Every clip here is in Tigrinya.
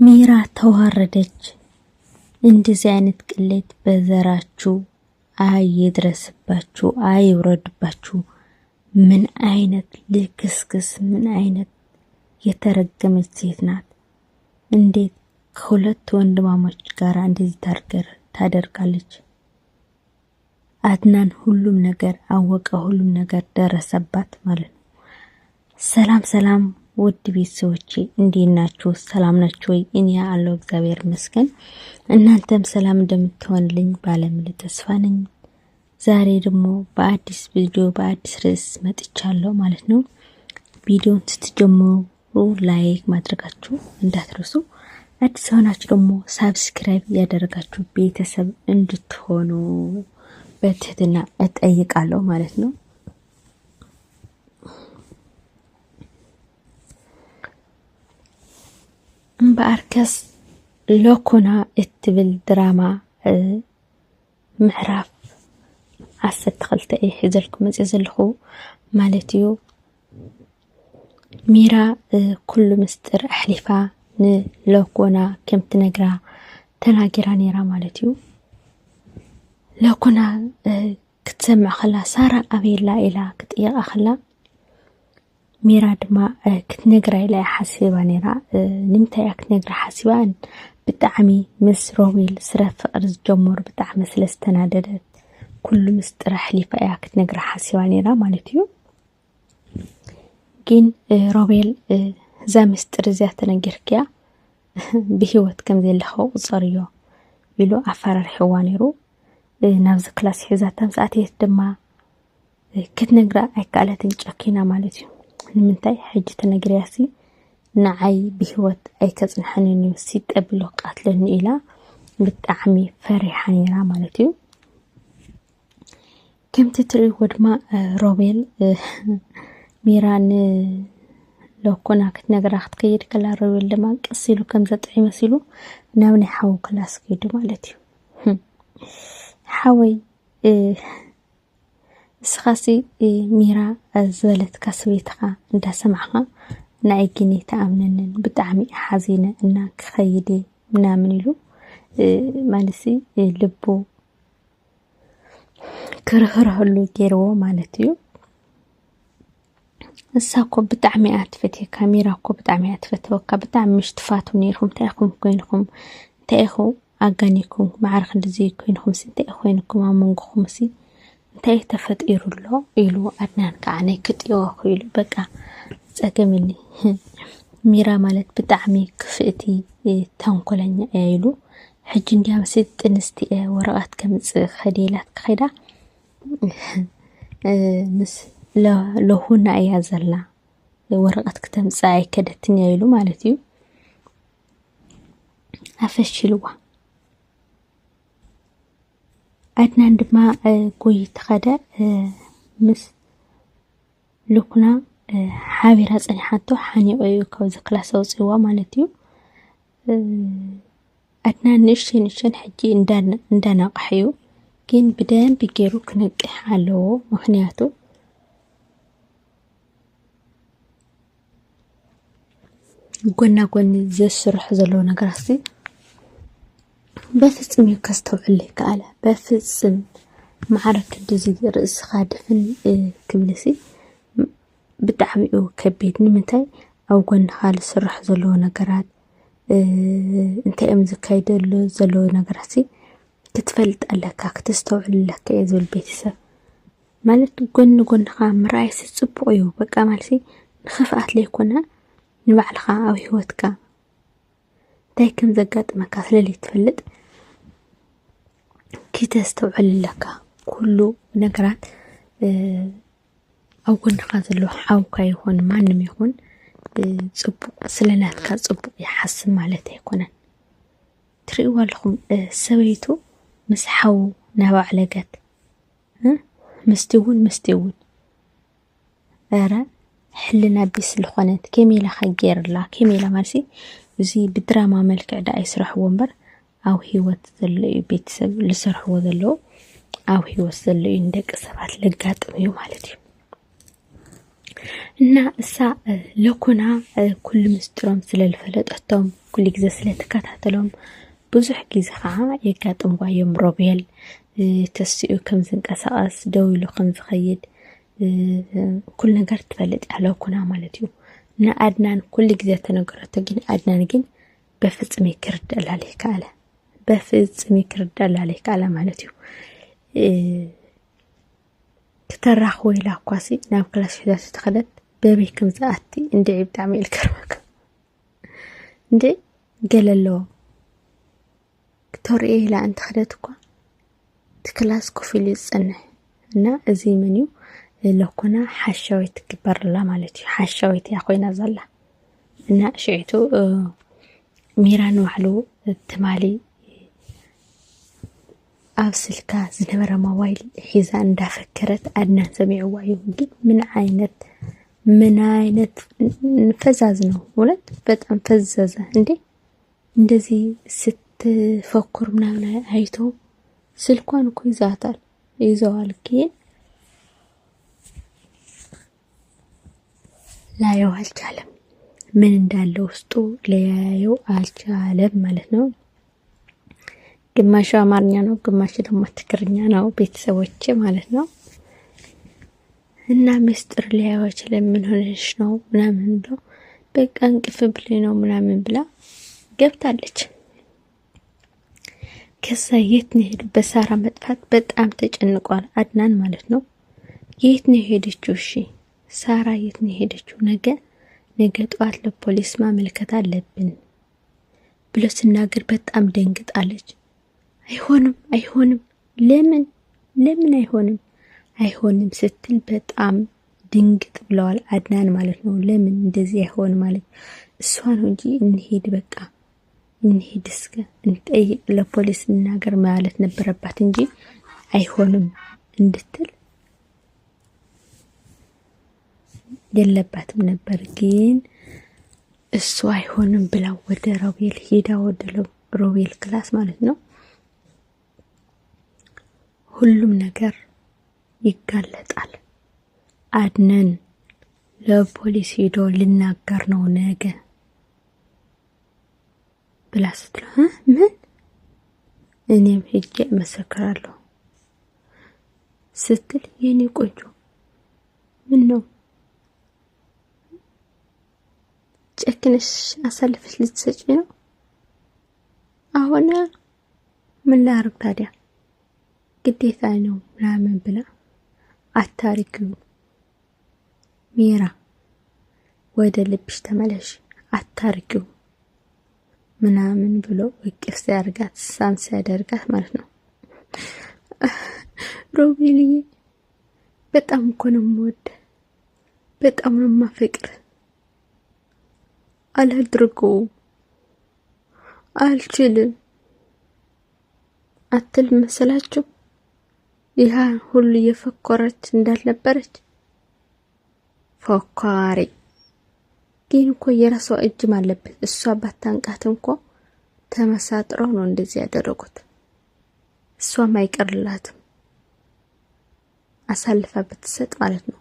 ሚራ ተዋረደች። እንደዚህ አይነት ቅሌት በዘራችሁ አይድረስባችሁ፣ አይውረድባችሁ። ምን አይነት ልክስክስ፣ ምን አይነት የተረገመች ሴት ናት! እንዴት ከሁለት ወንድማሞች ጋር እንደዚህ ታደርጋለች? አድናን ሁሉም ነገር አወቀ፣ ሁሉም ነገር ደረሰባት ማለት ነው። ሰላም ሰላም ውድ ቤተሰቦቼ እንዴት ናችሁ? ሰላም ናችሁ ወይ? እኔ ያለው እግዚአብሔር ይመስገን፣ እናንተም ሰላም እንደምትሆንልኝ ባለሙሉ ተስፋ ነኝ። ዛሬ ደግሞ በአዲስ ቪዲዮ በአዲስ ርዕስ መጥቻለሁ ማለት ነው። ቪዲዮን ስትጀምሩ ላይክ ማድረጋችሁ እንዳትረሱ፣ አዲስ ሆናችሁ ደግሞ ሳብስክራይብ ያደረጋችሁ ቤተሰብ እንድትሆኑ በትህትና እጠይቃለሁ ማለት ነው። በአርከስ ሎኮና እትብል ድራማ ምዕራፍ 12 ሒዘልኩም መጽ ዘለኹ ማለት እዩ። ሚራ ኩሉ ምስጢር ኣሕሊፋ ንሎኮና ከም ትነግራ ተናጊራ ነራ ማለት እዩ። ሎኮና ክትሰምዕ ከላ ሳራ ኣበየላ ኢላ ክትጥይቃ ከላ ሚራ ድማ ክትነግራ ኢላ ሓሲባ ነራ። ንምንታይ ክትነግራ ሓሲባ? ብጣዕሚ ምስ ሮቤል ስረ ፍቅሪ ዝጀመሩ ብጣዕሚ ስለዝተናደደት ኩሉ ምስጢር ኣሕሊፋ እያ ክትነግራ ሓሲባ ነራ ማለት እዩ። ግን ሮቤል እዛ ምስጢር እዚኣ ተነጊርክያ ብሂወት ከም ዘለኻ ቁፀር እዮ ኢሉ ኣፈራርሒዋ ነይሩ። ናብዚ ክላስ ሒዛታ ምሳኣተየት ድማ ክትነግራ ኣይከኣለትን ጨኪና ማለት እዩ። ንምንታይ ሕጂ ተነግሪያሲ ንዓይ ብሂወት ኣይከፅንሐንን እዩ ሲጠብሎ ቃትለኒ ኢላ ብጣዕሚ ፈሪሓ ነራ ማለት እዩ። ከምቲ ትሪእዎ ድማ ሮቤል ሚራ ንሎኮና ክትነግራ ክትከይድ ከላ ሮቤል ድማ ቀስ ኢሉ ከም ዘጥዒ መሲሉ ናብ ናይ ሓው ክላስ ከይዱ ማለት እዩ። ሓወይ እስኻሲ ሚራ ዝበለትካ ሰበይትኻ እንዳሰማዕኻ ናይ ግኒ ተኣምነንን ብጣዕሚ ሓዚነ እና ክኸይድ ምናምን ኢሉ ማለሲ ልቡ ክርህርህሉ ገይርዎ ማለት እዩ። እሳኮ ብጣዕሚ ኣትፈትካ ሚራ ኮ ብጣዕሚ ኣትፈትወካ ብጣዕሚ ምሽትፋቱ ነይርኩም ታይኹም ኮይንኩም ታይኹ ኣጋኒኩም ማዕርክ እንደዚህ ኮይንኩም እንታይ ኮይንኩም ኣመንጎኹም ሲ እንታይ ተፈጢሩሎ ኢሉ ኣድናን ከዓ ናይ ክጥዮ ኢሉ በቃ ፀገምኒ ሚራ ማለት ብጣዕሚ ክፍእቲ ተንኮለኛ እያ ኢሉ ሕጂ እንዲያ መሲጥ ጥንስቲ ወረቐት ከምፅእ ከዲላት ከይዳ ምስ ለሁና እያ ዘላ ወረቐት ከተምፅእ ኣይከደትን እያ ኢሉ ማለት እዩ። ኣፈሽልዋ ኣድናን ድማ ጎይ ተኸደ ምስ ልኩና ሓቢራ ፀኒሓቶ ሓኒቆ እዩ ካብዚ ክላስ ኣውፅዋ ማለት እዩ። ኣድናን ንእሽተን ሕጂ እንዳናቕሕ እዩ፣ ግን ብደንቢ ገይሩ ክነቅሕ ኣለዎ። ምክንያቱ ጎና ጎኒ ዘስርሑ ዘለዎ ነገራት በፍፅም እዩ ከስተውዕል ይከኣለ። በፍፅም ማዕረክ እንደዚ ርእስኻ ድፍን ክብልሲ ብጣዕሚ እዩ ከቢድ። ንምንታይ ኣብ ጎንኻ ዝስራሕ ዘለዎ ነገራት እንታይ እዮም ዝካይደሉ ዘለዎ ነገራት ክትፈልጥ ኣለካ፣ ክትስተውዕል ኣለካ እየ ዝብል ቤተሰብ ማለት ጎኒ ጎንኻ ምርኣይ ፅቡቅ እዩ። በቃ ማለት ንኽፍኣት ለይኮነ ንባዕልኻ ኣብ ሂወትካ እንታይ ከም ዘጋጥመካ ስለለይ ትፈልጥ ክተስተውዕል ኣለካ። ኩሉ ነገራት ኣብ ጎንኻ ዘሎ ሓውካ ይኹን ማንም ይኹን ፅቡቅ ስለናትካ ፅቡቅ ይሓስብ ማለት ኣይኮነን። ትሪእዋ ኣለኹም ሰበይቱ ምስ ሓው ናባዕለገት ምስቲ እውን ኧረ ሕልና ቢስ ዝኾነት ከመይላ ከገይርላ ከመይላ ማለት እዚ ብድራማ መልክዕ ዳ ይስርሕዎ እምበር ኣብ ሂወት ዘሎ እዩ ቤተሰብ ዝሰርሕዎ ዘለዎ ኣብ ሂወት ዘሎ እዩ ንደቂ ሰባት ለጋጥም እዩ ማለት እዩ። እና እሳ ለኩና ኩሉ ምስጢሮም ስለልፈለጠቶም ኩሉ ግዜ ስለተከታተሎም ብዙሕ ግዜ ከዓ የጋጥምዋዮም ሮቤል ተስኡ ከም ዝንቀሳቀስ ደው ኢሉ ከም ዝኸይድ ኩሉ ነገር ትፈልጥ ለኩና ማለት እዩ። እና አድናን ኩሉ ግዜ ተነገረቶ ግን አድናን ግን በፍጹም ይክርዳል ይካለ በፍጹም ይክርዳል ይካለ ማለት እዩ። ከተራኽ ወይላ ኳሲ ናብ ክላስ ሒዛት ተኸለት በቤት ከም ዝኣቲ እንደ ብጣዕሚ ኢልከርመካ እንደ ገለሎ ክተርኢ ኢላ እንተ ኸደት እኳ ትክላስ ኮፊል ይጸንሕ እና እዚ ምን እዩ ለኮና ሓሻዊት ትግበርላ ማለት እዩ። ሓሻዊት ያ ኮይና ዘላ እና ሽዕቱ ሚራን ባዕሉ ትማሊ ኣብ ስልካ ዝነበረ ሞባይል ሒዛ እንዳፈከረት አድናን ሰሚዕዋ እዩ። ግን ምን አይነት ፈዛዝ ነው ማለት በጣም ፈዘዘ እንዴ! እንደዚህ ስትፈኩር ምናምን አይቶ ስልኳን እኮ ይዘዋል ግን ላየው አልቻለም። ምን እንዳለ ውስጡ ለያየው አልቻለም ማለት ነው። ግማሽ አማርኛ ነው፣ ግማሽ ደግሞ ትግርኛ ነው ቤተሰቦቼ ማለት ነው። እና ምስጢር ሊያየው አይችልም። ምን ሆነሽ ነው ምናምን ብሎ በቃ እንቅልፍ ብለኝ ነው ምናምን ብላ ገብታለች። ከዛ የት ነው ሄዱ? በሳራ መጥፋት በጣም ተጨንቋል አድናን ማለት ነው። የት ነው ሄደችው? እሺ ሳራ የት ነው ሄደችው? ነገ ጠዋት ለፖሊስ ማመልከት አለብን ብሎ ሲናገር በጣም ደንግጣለች። አይሆንም ለምን አይሆንም ስትል በጣም ድንግጥ ብለዋል አድናን ማለት ነው። ለምን እንደዚህ አይሆን ማለት እሷ ነው እንጂ እንሂድ እስከ እንጠይቅ ለፖሊስ እናገር ማለት ነበረባት እንጂ አይሆንም እንድትል የለባትም ነበር። ግን እሱ አይሆንም ብላ ወደ ሮቤል ሄዳ ወደ ሮቤል ክላስ ማለት ነው ሁሉም ነገር ይጋለጣል። አድነን ለፖሊስ ሄዶ ልናገር ነው ነገ ብላ ስትለው ምን እኔም ሄጄ መሰከራለሁ ስትል የኔ ቆንጆ ምን ነው ጨክነሽ አሳልፈሽ ልትሰጪ ነው? አሁን ምን ላርግ ታዲያ ግዴታ ነው ምናምን ብላ አታሪክው ሚራ ወደ ልብሽ ተመለሽ አታሪክው ምናምን ብሎ እቅፍ ሲያደርጋት ሳም ሲያደርጋት ማለት ነው። ሮቤልዬ በጣም እኮ ነው የምወድ በጣም ነው የማፈቅር አላድርገው አልችልም አትል መሰላችሁ? ይሃ ሁሉ የፈኮረች እንዳልነበረች ፎካሪ ግን እኮ የራሷ እጅም አለበት። እሷ ባታንቃት እንኳ ተመሳጥረው ነው እንደዚህ ያደረጉት። እሷም አይቀርላትም አሳልፋ ብትሰጥ ማለት ነው።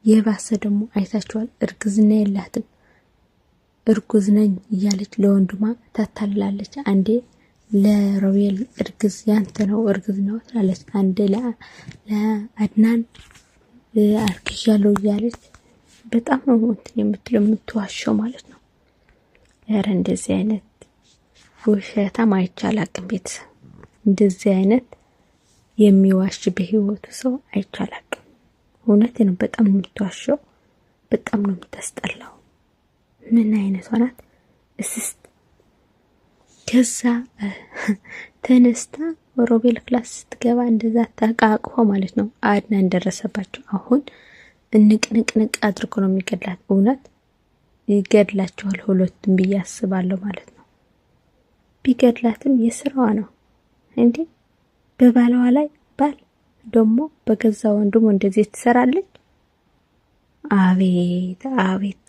የባሰ ደግሞ አይታችኋል። እርግዝና የላትም እርጉዝ ነኝ እያለች ለወንድሟ ታታልላለች። አንዴ ለሮቤል እርግዝ ያንተ ነው እርግዝ ነው ትላለች። አንዴ ለአድናን አርግዣለሁ እያለች በጣም ነው የምትዋሸው ማለት ነው። ኧረ እንደዚህ አይነት ውሸታም አይቻላቅም። ቤተሰብ እንደዚህ አይነት የሚዋሽ በህይወቱ ሰው አይቻላቅም። እውነት ነው። በጣም ነው የምትዋሸው። በጣም ነው የምታስጠላው። ምን አይነት ሆናት እስስት ከዛ ተነስታ ሮቤል ክላስ ስትገባ እንደዛ ተቃቅፎ ማለት ነው አድናን ደረሰባቸው። አሁን እንቅንቅንቅ አድርጎ ነው የሚገድላት። እውነት ይገድላቸዋል ሁለቱም ብዬ አስባለሁ ማለት ነው። ቢገድላትም የስራዋ ነው እንዴ። በባለዋ ላይ ባል ደግሞ በገዛ ወንድሙ እንደዚህ ትሰራለች። አቤት አቤት!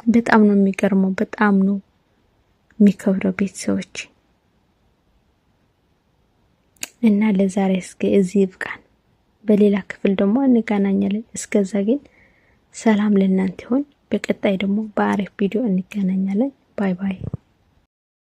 በጣም ነው የሚገርመው። በጣም ነው የሚከብረው ቤተሰቦች። እና ለዛሬ እስከ እዚህ ይብቃን። በሌላ ክፍል ደግሞ እንገናኛለን። እስከዛ ግን ሰላም ለእናንተ ይሁን። በቀጣይ ደግሞ በአሪፍ ቪዲዮ እንገናኛለን። ባይ ባይ።